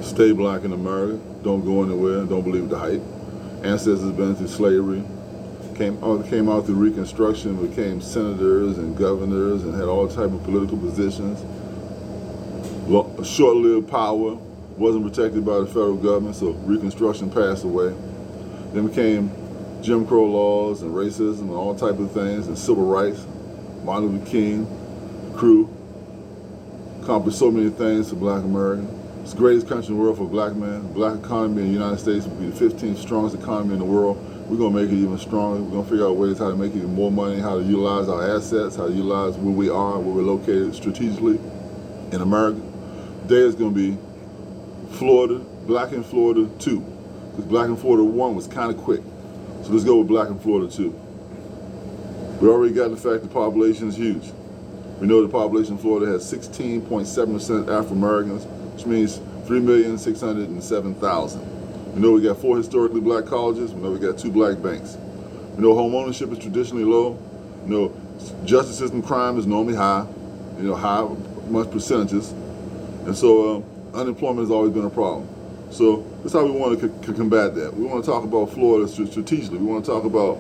Stay black in America. Don't go anywhere. Don't believe the hype. Ancestors been through slavery. Came out through Reconstruction, became senators and governors, and had all type of political positions. Short-lived power, wasn't protected by the federal government, so Reconstruction passed away. Then became Jim Crow laws and racism and all type of things, and civil rights. Martin Luther King, crew, accomplished so many things for black America. It's the greatest country in the world for a black man. The black economy in the United States will be the 15th strongest economy in the world. We're going to make it even stronger. We're going to figure out ways how to make even more money, how to utilize our assets, how to utilize where we are, where we're located strategically in America. Today is going to be Florida, black in Florida 2. Because black in Florida 1 was kind of quick. So let's go with black in Florida 2. We already got the fact the population is huge. We know the population in Florida has 16.7% Afro-Americans, which means 3,607,000. We know we got 4 historically black colleges. We know we got 2 black banks. We know home ownership is traditionally low. We know justice system crime is normally high. High much percentages. And so unemployment has always been a problem. So that's how we want to combat that. We want to talk about Florida strategically. We want to talk about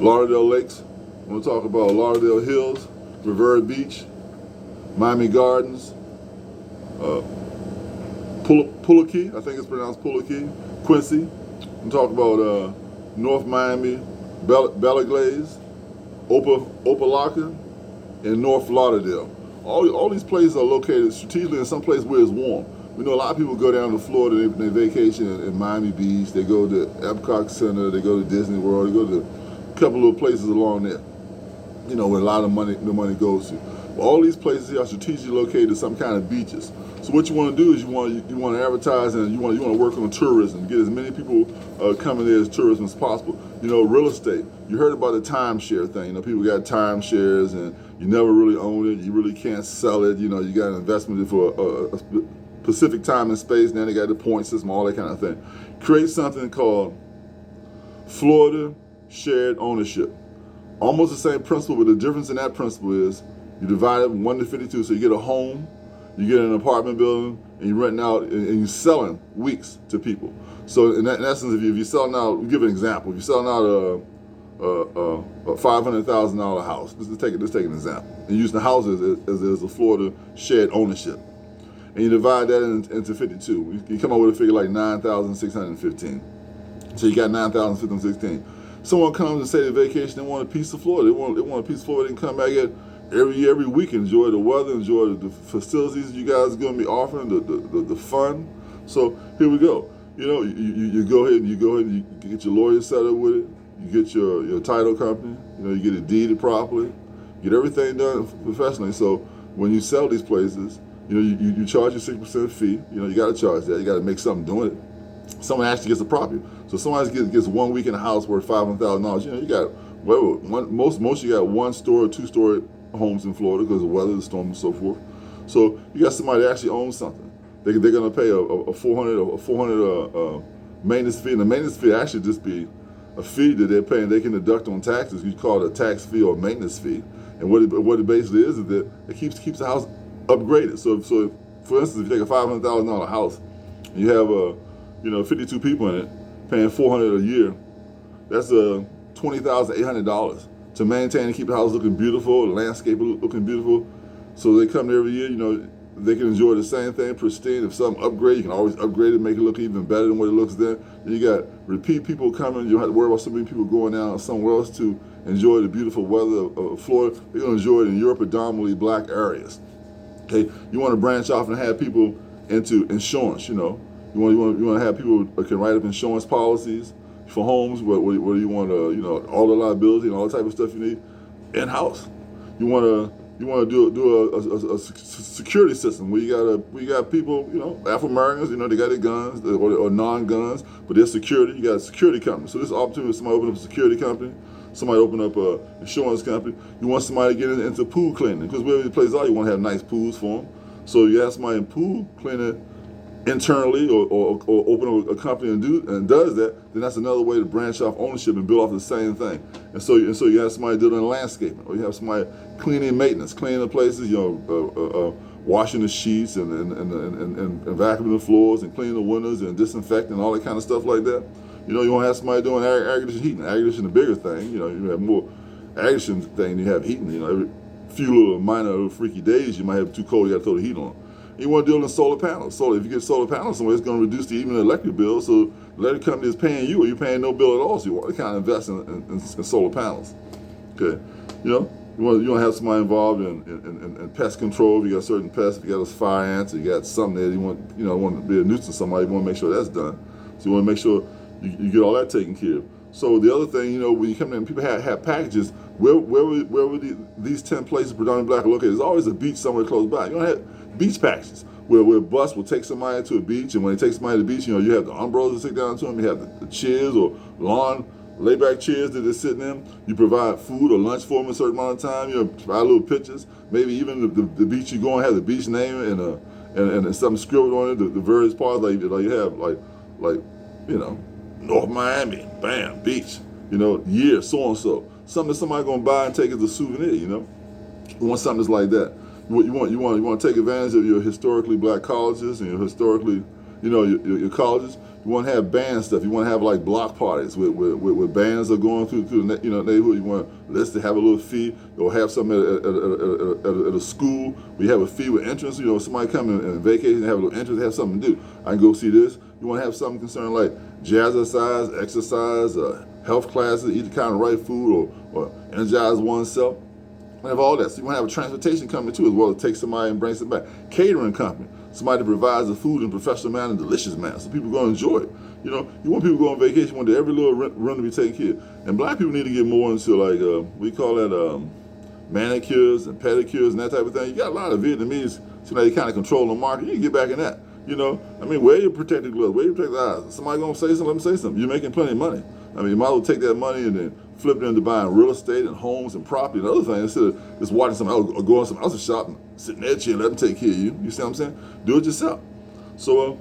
Lauderdale Lakes. We want to talk about Lauderdale Hills, Riviera Beach, Miami Gardens, Pulaski, I think it's pronounced Pulaski, Quincy. We talk about North Miami, Bella Glaze, Opelika, and North Lauderdale. All these places are located strategically in some place where it's warm. We know a lot of people go down to Florida, they vacation in Miami Beach, they go to Epcot Center, they go to Disney World, they go to a couple of places along there, where a lot of the money goes to. But all these places here are strategically located to some kind of beaches. So what you want to do is you want to advertise, and you want to work on tourism, get as many people coming there as tourism as possible. Real estate. You heard about the timeshare thing. People got timeshares, and you never really own it. You really can't sell it. You got an investment for a specific time and space. Now they got the point system, all that kind of thing. Create something called Florida Shared Ownership. Almost the same principle, but the difference in that principle is you divide it 1 to 52. So you get a home, you get an apartment building, and you're renting out, and you're selling weeks to people. So in essence, if you're selling out, we'll give an example. If you're selling out a $500,000 house, let's take an example, and use the house as a Florida shared ownership, and you divide that into 52. You come up with a figure like 9,615. So you got 9,616. Someone comes and say they vacation, they want a piece of Florida. They want a piece of Florida. They can come back every week, enjoy the weather, enjoy the facilities you guys are going to be offering, the fun. So here we go. You go ahead and you get your lawyer set up with it. You get your title company. You get it deeded properly. Get everything done professionally. So when you sell these places, you charge your 6% fee. You got to charge that. You got to make something doing it. Someone actually gets a property. So someone gets 1 week in a house worth $500,000. You got most you got 1-story or 2-story homes in Florida because of weather, the storm, and so forth. So you got somebody that actually owns something. They're going to pay a $400 maintenance fee, and the maintenance fee actually just be a fee that they're paying. They can deduct on taxes. You call it a tax fee or maintenance fee. And what it basically is that it keeps the house upgraded. So for instance, if you take a $500,000 house, and you have 52 people in it, paying $400 a year, that's $20,800 to maintain and keep the house looking beautiful, the landscape looking beautiful. So they come there every year, they can enjoy the same thing, pristine. If something upgrade, you can always upgrade it, make it look even better than what it looks then. Then you got repeat people coming. You don't have to worry about so many people going down somewhere else to enjoy the beautiful weather of Florida. They're going to enjoy it in your predominantly black areas. Okay, you want to branch off and have people into insurance. You want to have people that can write up insurance policies for homes where you want all the liability and all the type of stuff you need in house. You want to do a security system where you got people, Afro Americans, they got their guns or non-guns, but they're security. You got a security company. So this opportunity, somebody open up a security company, somebody open up a insurance company. You want somebody to get into pool cleaning, because wherever the places are, you want to have nice pools for them. So you have somebody in pool cleaning internally, or open up a company and does that, then that's another way to branch off ownership and build off the same thing. And so you have somebody doing landscaping, or you have somebody cleaning maintenance, cleaning the places, washing the sheets and vacuuming the floors and cleaning the windows and disinfecting, all that kind of stuff like that. You know, you want to have somebody doing air conditioning, heating. Air conditioning, the bigger thing. You know, you have more air conditioning thing than you have heating. You know, every few little minor little freaky days, you might have too cold, you got to throw the heat on. You want to deal in solar panels. So if you get solar panels somewhere, it's going to reduce even the electric bill. So the electric company is paying you, or you're paying no bill at all. So you want to kind of invest in solar panels. Okay, you know, you want to have somebody involved in pest control. If you got certain pests, if you got those fire ants, or you got something there, you want to be a nuisance to somebody. You want to make sure that's done. So you want to make sure you get all that taken care of. So the other thing, you know, when you come in, people have packages. Where were these 10 places predominantly black are located? There's always a beach somewhere close by. You don't have beach packages where a bus will take somebody to a beach, and when they take somebody to the beach, you know, you have the umbrellas to sit down to them. You have the chairs or lawn layback chairs that they're sitting in. You provide food or lunch for them a certain amount of time. You know, provide little pictures. Maybe even the beach you go and have the beach name and something scribbled on it. The various parts like you have like you know, North Miami, bam, beach. You know, year so and so. Something that somebody gonna buy and take as a souvenir. You know, you want something that's like that. You want to take advantage of your historically black colleges and your historically, you know, your colleges. You want to have band stuff. You want to have like block parties where bands are going through the neighborhood. You want to list to have a little fee, or have something at a school where you have a fee with entrance. You know, somebody coming in vacation and have a little entrance, have something to do. I can go see this. You want to have something concerning like jazzercise, exercise, health classes, eat the kind of right food, or energize oneself. You have all that. So you want to have a transportation company too, as well as take somebody and bring somebody back. Catering company, somebody that provides the food in a professional manner, delicious manner, so people are going to enjoy it. You know, you want people to go on vacation, you want every little room to be taken care of. And black people need to get more into like, we call that manicures and pedicures and that type of thing. You got a lot of Vietnamese, so now you kind of control the market. You can get back in that. You know, I mean, wear your protective gloves, wear your protective eyes. Somebody gonna say something, let them say something. You're making plenty of money. I mean, you might as well take that money and then flip it into buying real estate and homes and property and other things instead of just watching somebody else or going to some else's shop and sitting there and let them take care of you. You see what I'm saying? Do it yourself. So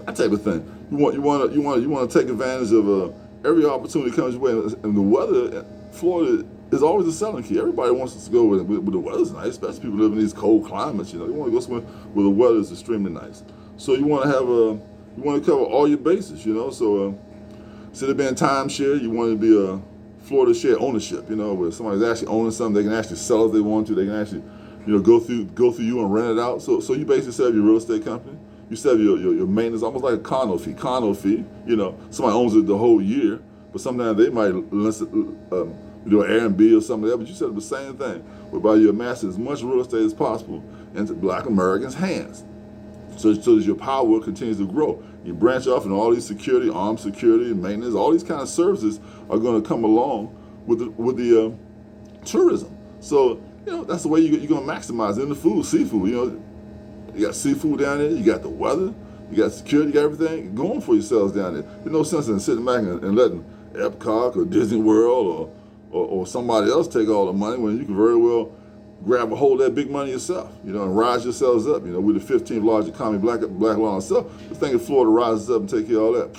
that type of thing. You want to take advantage of every opportunity that comes your way. And the weather, Florida is always a selling key. Everybody wants us to go where the weather's nice, especially people living in these cold climates. You know, you want to go somewhere where the weather is extremely nice. So you want to cover all your bases. You know, so instead of being timeshare, you want to be a Florida share ownership. You know, where somebody's actually owning something, they can actually sell if they want to. They can actually, you know, go through you and rent it out. So you basically set up your real estate company. You set up your maintenance, almost like a condo fee. You know, somebody owns it the whole year, but sometimes they might do an Airbnb or something like that. But you set up the same thing, whereby you amass as much real estate as possible into Black Americans' hands. So as your power continues to grow. You branch off, and all these security, armed security, maintenance, all these kind of services are going to come along with the tourism. So, you know, that's the way you're going to maximize it. And the food, seafood, you know, you got seafood down there, you got the weather, you got security, you got everything going for yourselves down there. There's no sense in sitting back and letting Epcot or Disney World or somebody else take all the money when you can very well grab a hold of that big money yourself, you know, and rise yourselves up. You know, we're the 15th largest economy, black law itself. The thing if Florida rises up and take care of all that,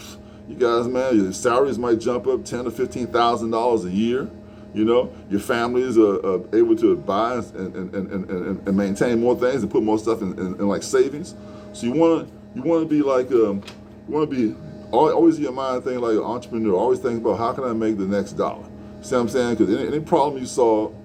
you guys, man, your salaries might jump up $10,000 to $15,000 a year. You know, your families are able to buy and maintain more things and put more stuff in like savings. So you want to be like always in your mind thinking like an entrepreneur. Always think about how can I make the next dollar. See what I'm saying? Because any problem you solve,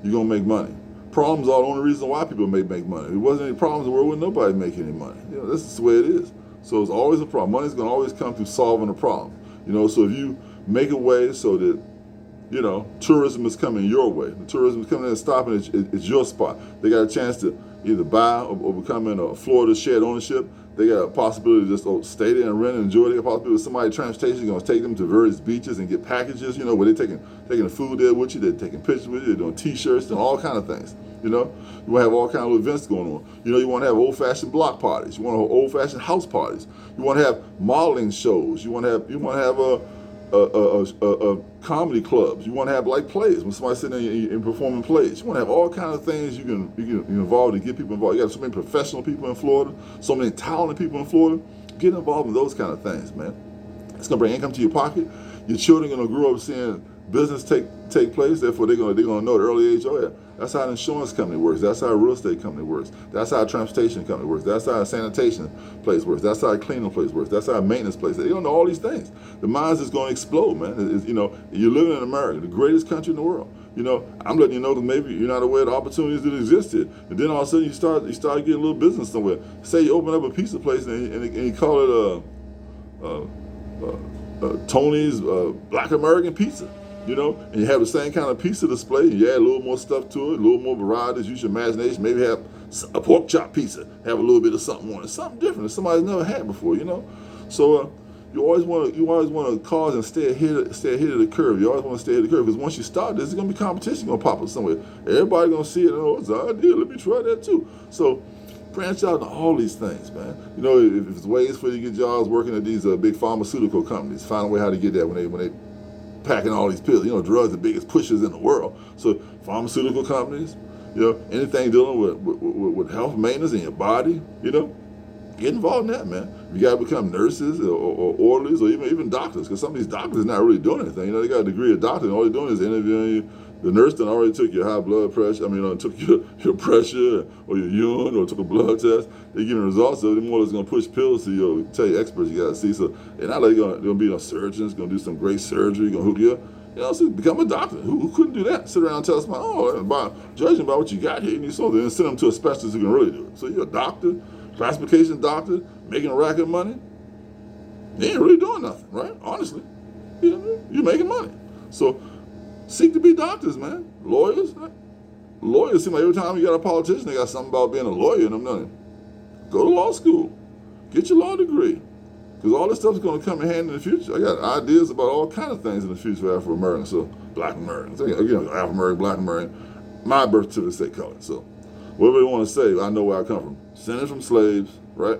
you're gonna make money. Problems are the only reason why people make money. If there wasn't any problems in the world, wouldn't nobody make any money. You know, this is the way it is. So it's always a problem. Money's gonna always come through solving a problem. You know, so if you make a way so that, you know, tourism is coming your way. The tourism is coming in and stopping. It's your spot. They got a chance to either buy or become in a Florida shared ownership. They got a possibility to just stay there and rent and enjoy it. They got a possibility of somebody transportation is going to take them to various beaches and get packages, you know, where they're taking the food there with you. They're taking pictures with you. They're doing T-shirts, doing all kind of things. You know, you want to have all kind of events going on. You know, you want to have old-fashioned block parties. You want to have old-fashioned house parties. You want to have modeling shows. You want to have a comedy clubs. You want to have like plays when somebody's sitting there and performing plays. You want to have all kinds of things you can involve and get people involved. You got so many professional people in Florida, so many talented people in Florida. Get involved in those kind of things, man. It's gonna bring income to your pocket. Your children are gonna grow up seeing business take place. Therefore, they're gonna know at an early age. Oh yeah, That's how an insurance company works. That's how a real estate company works. That's how a transportation company works. That's how a sanitation place works. That's how a cleaning place works. That's how a maintenance place. They don't know all these things. The mind's just going to explode, man. You're living in America, the greatest country in the world. I'm letting you know that maybe you're not aware of the opportunities that exist here. And then all of a sudden you start getting a little business somewhere. Say you open up a pizza place and you call it Tony's Black American Pizza. And you have the same kind of pizza display, and you add a little more stuff to it, a little more varieties, use your imagination, maybe have a pork chop pizza, have a little bit of something on it, something different that somebody's never had before, So you always want to cause and stay ahead of the curve. You always want to stay ahead of the curve, because once you start this, there's going to be competition going to pop up somewhere. Everybody's going to see it, it's an idea, let me try that too. So branch out into all these things, man. If it's ways for you to get jobs working at these big pharmaceutical companies, find a way how to get that when they packing all these pills. Drugs are the biggest pushers in the world. So pharmaceutical companies, anything dealing with health maintenance in your body, get involved in that, man. You got to become nurses or orderlies or even doctors, because some of these doctors are not really doing anything. They got a degree of doctor, and all they're doing is interviewing you. The nurse done already took your high blood pressure, took your pressure or your urine, or took a blood test. They're giving results, so they're more or less going to push pills to you, tell you experts you got to see. So they're not like they're going to be no surgeons, going to do some great surgery, going to hook you up. So become a doctor. Who couldn't do that? Sit around and tell us, judging by what you got here, you need something, and send them to a specialist who can really do it. So you're a doctor, classification doctor, making a rack of money. You ain't really doing nothing, right? Honestly. You're making money. So seek to be doctors, man. Lawyers. Lawyers seem like every time you got a politician, they got something about being a lawyer in them, nothing. Go to law school. Get your law degree. Because all this stuff is going to come in handy in the future. I got ideas about all kind of things in the future for Afro-Americans, so Black Americans. Again, Afro-American, Black American. My birth certificate say color. So whatever you want to say, I know where I come from. Descended from slaves, right?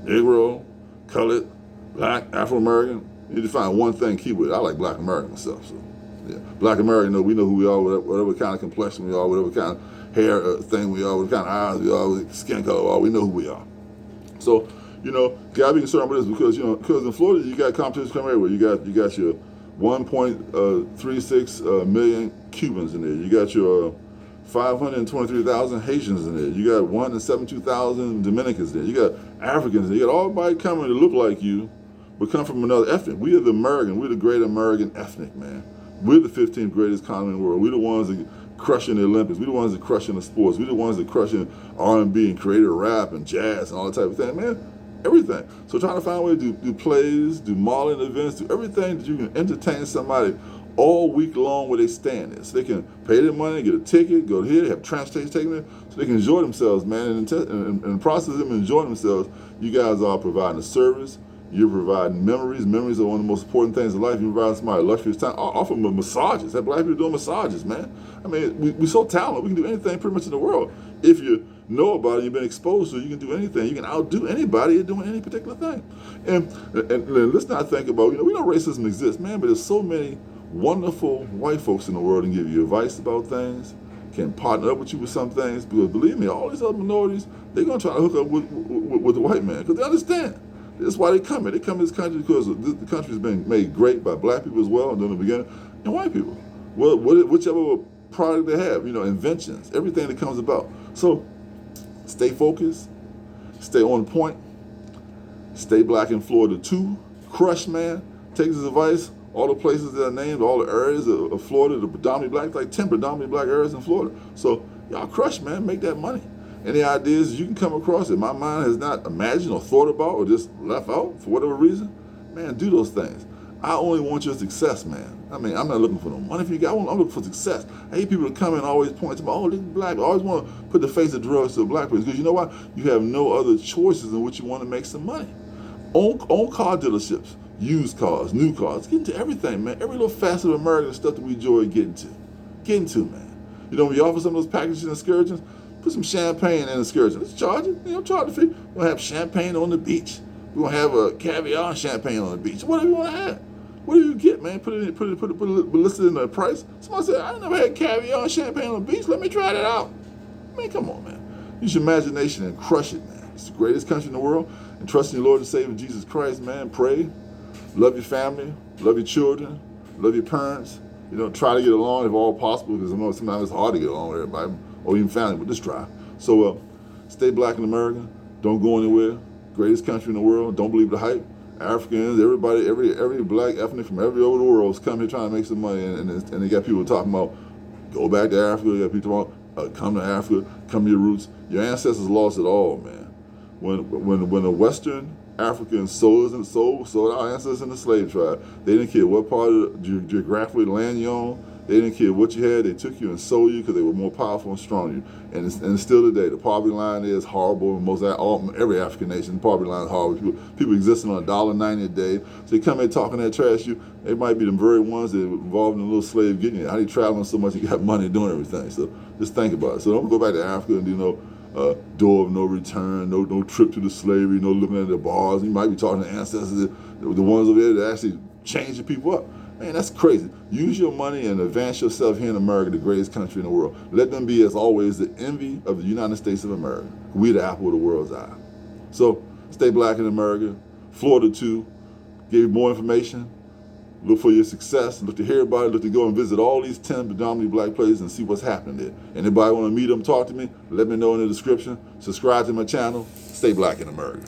Negro, colored, Black, Afro-American. You need to find one thing to keep with it. I like Black American myself, so. Yeah, Black American, we know who we are, whatever kind of complexion we are, whatever kind of hair thing we are, whatever kind of eyes we are, whatever skin color we are, we know who we are. So, gotta be concerned with this, because in Florida you got competition coming everywhere. You got your 1.36 million Cubans in there. You got your 523,000 Haitians in there. You got 172,000 Dominicans in there. You got Africans in there. You got everybody coming to look like you, but come from another ethnic. We are the American. We're the great American ethnic, man. We're the 15th greatest economy in the world. We're the ones that crushing the Olympics. We're the ones that crushing the sports. We're the ones that crushing R&B and creative rap and jazz and all that type of thing, man. Everything. So trying to find a way to do plays, do modeling events, do everything that you can entertain somebody all week long where they stand there. So they can pay their money, get a ticket, go here, have transportation taken there, so they can enjoy themselves, man. And in the process of them enjoying themselves, you guys are providing a service. You're providing memories. Memories are one of the most important things in life. You provide somebody luxurious time. Offer them massages. Have Black people doing massages, man. We're so talented. We can do anything pretty much in the world. If you know about it, you've been exposed to it, you can do anything. You can outdo anybody at doing any particular thing. And let's not think about, we know racism exists, man, but there's so many wonderful white folks in the world and give you advice about things, can partner up with you with some things, because believe me, all these other minorities, they're going to try to hook up with the white man, because they understand. That's why they come here. They come to this country because the country's been made great by Black people as well, during the beginning, and white people. Well, whichever product they have, inventions, everything that comes about. So stay focused, stay on point, stay Black in Florida too. Crush, man. Take his advice. All the places that are named, all the areas of Florida, the predominantly Black, like 10 predominantly Black areas in Florida. So y'all crush, man. Make that money. Any ideas you can come across that my mind has not imagined or thought about or just left out for whatever reason, man, do those things. I only want your success, man. I'm not looking for no money from you guys. I'm looking for success. I hate people to come in and always point to me, this is Black. I always want to put the face of drugs to a Black person, because you know what? You have no other choices in which you want to make some money. Own car dealerships, used cars, new cars. Get into everything, man. Every little facet of America, stuff that we enjoy getting to. Get into, man. When you offer some of those packages and excursions, put some champagne in the excursion. Let's charge it. Charge the fee. We're going to have champagne on the beach. We're going to have a caviar and champagne on the beach. Whatever you want to have. What do you get, man? Put it listed in the price. Somebody said, I never had caviar and champagne on the beach. Let me try that out. Come on, man. Use your imagination and crush it, man. It's the greatest country in the world. And trust in your Lord and Savior Jesus Christ, man. Pray. Love your family. Love your children. Love your parents. You know, try to get along if all possible, because I know sometimes it's hard to get along with everybody, or even family, but just try. So stay black in America. Don't go anywhere. Greatest country in the world. Don't believe the hype. Africans, everybody, every black ethnic from every over the world is coming here trying to make some money, and they got people talking about go back to Africa. They got people talking about come to Africa, come to your roots. Your ancestors lost it all, man. When the Western Africans sold our ancestors in the slave tribe, they didn't care what part of the geographically land you own. They didn't care what you had. They took you and sold you because they were more powerful and stronger. And still today, the poverty line is horrible. Every African nation, the poverty line is horrible. People existing on $1.90 a day. So they come here talking that trash. They might be the very ones that were involved in a little slave getting you. How they traveling so much? You got money doing everything. So just think about it. So don't go back to Africa and do no door of no return, no trip to the slavery, no looking at the bars. You might be talking to ancestors, the ones over there that actually change the people up. Man, that's crazy. Use your money and advance yourself here in America, the greatest country in the world. Let them be, as always, the envy of the United States of America. We the apple of the world's eye. So stay black in America. Florida too. Give you more information. Look for your success. Look to hear about it. Look to go and visit all these 10 predominantly black places and see what's happening there. Anybody want to meet them, talk to me, let me know in the description. Subscribe to my channel. Stay black in America.